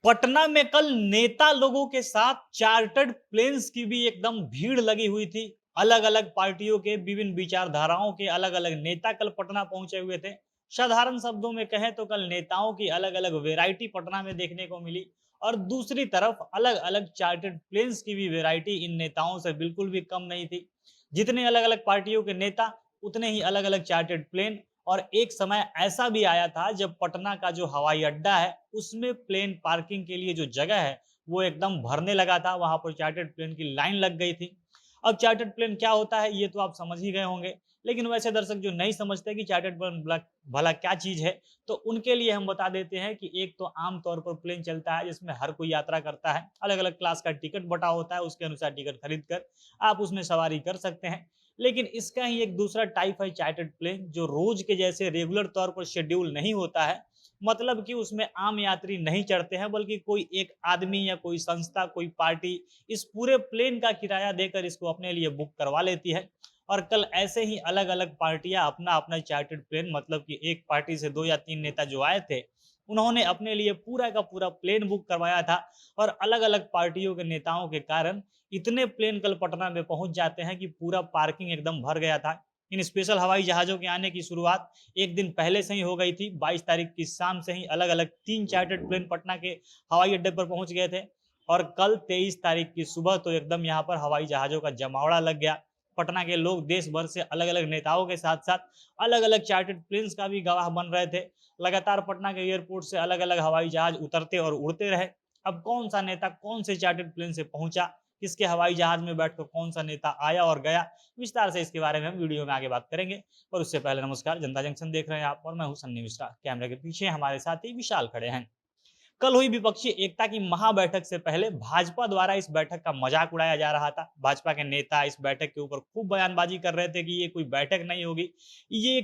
पटना में कल नेता लोगों के साथ चार्टर्ड प्लेन्स की भी एकदम भीड़ लगी हुई थी। अलग अलग पार्टियों के विभिन्न विचारधाराओं के अलग अलग नेता कल पटना पहुंचे हुए थे। साधारण शब्दों में कहें तो कल नेताओं की अलग अलग वैरायटी पटना में देखने को मिली। और दूसरी तरफ अलग अलग चार्टर्ड प्लेन्स की भी वैरायटी इन नेताओं से बिल्कुल भी कम नहीं थी। जितने अलग अलग पार्टियों के नेता उतने ही अलग अलग चार्टर्ड प्लेन। और एक समय ऐसा भी आया था जब पटना का जो हवाई अड्डा है उसमें प्लेन पार्किंग के लिए जो जगह है वो एकदम भरने लगा था, वहां पर चार्टर्ड प्लेन की लाइन लग गई थी। अब चार्टर्ड प्लेन क्या होता है ये तो आप समझ ही गए होंगे, लेकिन वैसे दर्शक जो नहीं समझते कि चार्टर्ड प्लेन भला क्या चीज है, तो उनके लिए हम बता देते हैं कि एक तो आम तौर पर प्लेन चलता है जिसमें हर कोई यात्रा करता है, अलग अलग क्लास का टिकट बटा होता है, उसके अनुसार टिकट खरीद कर आप उसमें सवारी कर सकते हैं। लेकिन इसका ही एक दूसरा टाइप है चार्टर्ड प्लेन, जो रोज के जैसे रेगुलर तौर पर शेड्यूल नहीं होता है। मतलब कि उसमें आम यात्री नहीं चढ़ते हैं, बल्कि कोई एक आदमी या कोई संस्था, कोई पार्टी इस पूरे प्लेन का किराया देकर इसको अपने लिए बुक करवा लेती है। और कल ऐसे ही अलग अलग पार्टियां अपना अपना चार्टर्ड प्लेन, मतलब कि एक पार्टी से दो या तीन नेता जो आए थे उन्होंने अपने लिए पूरा का पूरा प्लेन बुक करवाया था। और अलग अलग पार्टियों के नेताओं के कारण इतने प्लेन कल पटना में पहुंच जाते हैं कि पूरा पार्किंग एकदम भर गया था। इन स्पेशल हवाई जहाज़ों के आने की शुरुआत एक दिन पहले से ही हो गई थी। 22 तारीख की शाम से ही अलग अलग 3 चार्टर्ड प्लेन पटना के हवाई अड्डे पर पहुंच गए थे। और कल 23 तारीख की सुबह तो एकदम यहाँ पर हवाई जहाज़ों का जमावड़ा लग गया। पटना के लोग देश भर से अलग अलग नेताओं के साथ साथ अलग अलग चार्टर्ड प्लेन्स का भी गवाह बन रहे थे। लगातार पटना के एयरपोर्ट से अलग अलग हवाई जहाज उतरते और उड़ते रहे। अब कौन सा नेता कौन से चार्टर्ड प्लेन से पहुंचा, किसके हवाई जहाज में बैठकर कौन सा नेता आया और गया, विस्तार से इसके बारे में हम वीडियो में आगे बात करेंगे। पर उससे पहले नमस्कार, जनता जंक्शन देख रहे हैं आप और मैं हूं सन्नी मिश्रा। कैमरे के पीछे हमारे साथ ही विशाल खड़े हैं। कल हुई विपक्षी एकता की महा बैठक से पहले भाजपा द्वारा इस बैठक का मजाक उड़ाया जा रहा था। भाजपा के नेता इस बैठक के ऊपर खूब बयानबाजी कर रहे थे कि ये कोई बैठक नहीं होगी, ये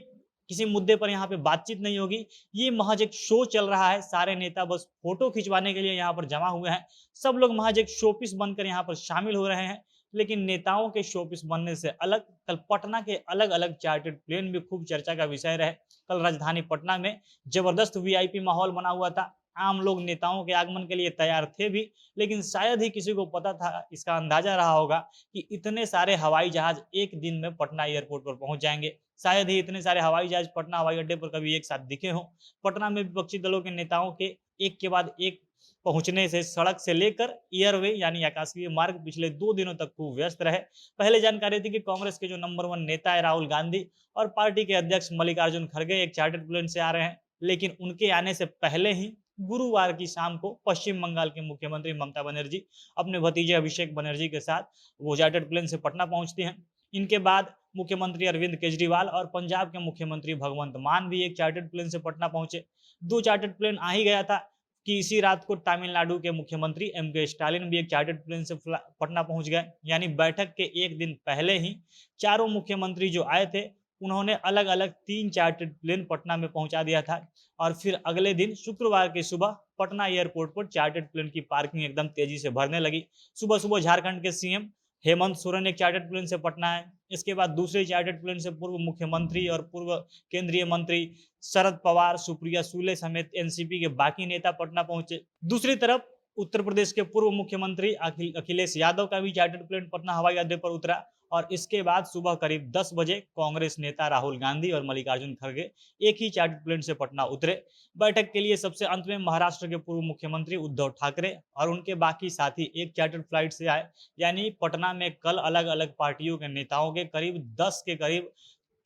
किसी मुद्दे पर यहाँ पे बातचीत नहीं होगी, ये महज एक शो चल रहा है। सारे नेता बस फोटो खिंचवाने के लिए यहाँ पर जमा हुए हैं। सब लोग महज एक शोपीस बनकर यहाँ पर शामिल हो रहे हैं। लेकिन नेताओं के शोपीस बनने से अलग कल पटना के अलग अलग चार्टर्ड प्लेन भी खूब चर्चा का विषय रहे। कल राजधानी पटना में जबरदस्त वीआईपी माहौल बना हुआ था। आम लोग नेताओं के आगमन के लिए तैयार थे भी, लेकिन शायद ही किसी को पता था, इसका अंदाजा रहा होगा कि इतने सारे हवाई जहाज एक दिन में पटना एयरपोर्ट पर पहुंच जाएंगे। शायद ही इतने सारे हवाई जहाज पटना हवाई अड्डे पर कभी एक साथ दिखे हों। पटना में विपक्षी दलों के नेताओं के एक के बाद एक पहुंचने से सड़क से लेकर एयरवे यानी आकाशीय मार्ग पिछले 2 दिनों तक खूब व्यस्त रहे। पहले जानकारी थी कि कांग्रेस के जो नंबर 1 नेता है राहुल गांधी और पार्टी के अध्यक्ष मल्लिकार्जुन खड़गे एक चार्टर्ड प्लेन से आ रहे हैं, लेकिन उनके आने से पहले ही गुरुवार की शाम को पश्चिम बंगाल के मुख्यमंत्री ममता बनर्जी अपने भतीजे अभिषेक बनर्जी के साथ वो चार्टर्ड प्लेन से पटना पहुंचती हैं। इनके बाद मुख्यमंत्री अरविंद केजरीवाल और पंजाब के मुख्यमंत्री भगवंत मान भी एक चार्टर्ड प्लेन से पटना पहुंचे। दो चार्टर्ड प्लेन आ ही गया था कि इसी रात को तमिलनाडु के मुख्यमंत्री एम के स्टालिन भी एक चार्टर्ड प्लेन से पटना पहुंच गए। यानी बैठक के एक दिन पहले ही चारों मुख्यमंत्री जो आए थे उन्होंने अलग अलग 3 चार्टर्ड प्लेन पटना में पहुंचा दिया था। और फिर अगले दिन शुक्रवार की सुबह पटना एयरपोर्ट पर चार्टर्ड प्लेन की पार्किंग एकदम तेजी से भरने लगी। सुबह सुबह झारखंड के सीएम हेमंत सोरेन एक चार्टर्ड प्लेन से पटना है। इसके बाद दूसरे चार्टर्ड प्लेन से पूर्व मुख्यमंत्री और पूर्व केंद्रीय मंत्री शरद पवार, सुप्रिया सुले समेत एनसीपी के बाकी नेता पटना पहुंचे। दूसरी तरफ उत्तर प्रदेश के पूर्व मुख्यमंत्री अखिलेश यादव का भी चार्टर्ड प्लेन पटना हवाई अड्डे पर उतरा। और इसके बाद सुबह करीब 10 बजे कांग्रेस नेता राहुल गांधी और मल्लिकार्जुन खड़गे एक ही चार्टर्ड प्लेन से पटना उतरे। बैठक के लिए सबसे अंत में महाराष्ट्र के पूर्व मुख्यमंत्री उद्धव ठाकरे और उनके बाकी साथी एक चार्टर्ड फ्लाइट से आए। यानी पटना में कल अलग अलग पार्टियों के नेताओं के करीब 10 के करीब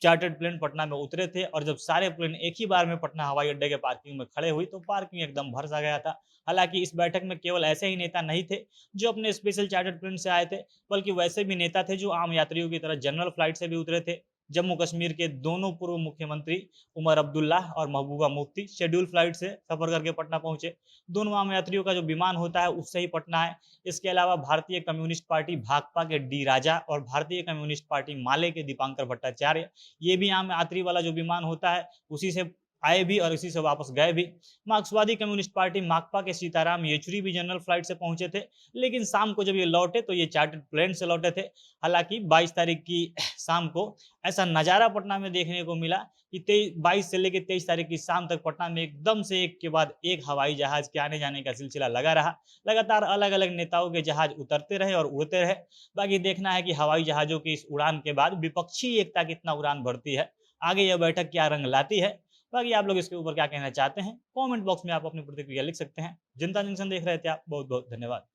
चार्टर्ड प्लेन पटना में उतरे थे। और जब सारे प्लेन एक ही बार में पटना हवाई अड्डे के पार्किंग में खड़े हुई तो पार्किंग एकदम भर सा गया था। हालांकि इस बैठक में केवल ऐसे ही नेता नहीं थे जो अपने स्पेशल चार्टर्ड प्लेन से आए थे, बल्कि वैसे भी नेता थे जो आम यात्रियों की तरह जनरल फ्लाइट से भी उतरे थे। जम्मू कश्मीर के दोनों पूर्व मुख्यमंत्री उमर अब्दुल्ला और महबूबा मुफ्ती शेड्यूल फ्लाइट से सफर करके पटना पहुंचे। दोनों आम यात्रियों का जो विमान होता है उससे ही पटना है। इसके अलावा भारतीय कम्युनिस्ट पार्टी भाकपा के डी राजा और भारतीय कम्युनिस्ट पार्टी माले के दीपांकर भट्टाचार्य, ये भी आम यात्री वाला जो विमान होता है उसी से आए भी और इसी से वापस गए भी। मार्क्सवादी कम्युनिस्ट पार्टी माकपा के सीताराम येचुरी भी जनरल फ्लाइट से पहुंचे थे, लेकिन शाम को जब ये लौटे तो ये चार्टर्ड प्लेन से लौटे थे। हालांकि 22 तारीख की शाम को ऐसा नज़ारा पटना में देखने को मिला कि 22 से लेकर 23 तारीख की शाम तक पटना में एकदम से एक के बाद एक हवाई जहाज के आने जाने का सिलसिला लगा रहा। लगातार अलग अलग नेताओं के जहाज उतरते रहे और उड़ते रहे। बाकी देखना है कि हवाई जहाज़ों की इस उड़ान के बाद विपक्षी एकता कितना उड़ान भरती है, आगे यह बैठक क्या रंग लाती है। बाकी आप लोग इसके ऊपर क्या कहना चाहते हैं, कमेंट बॉक्स में आप अपनी प्रतिक्रिया लिख सकते हैं। जनता जंक्शन देख रहे थे आप, बहुत बहुत धन्यवाद।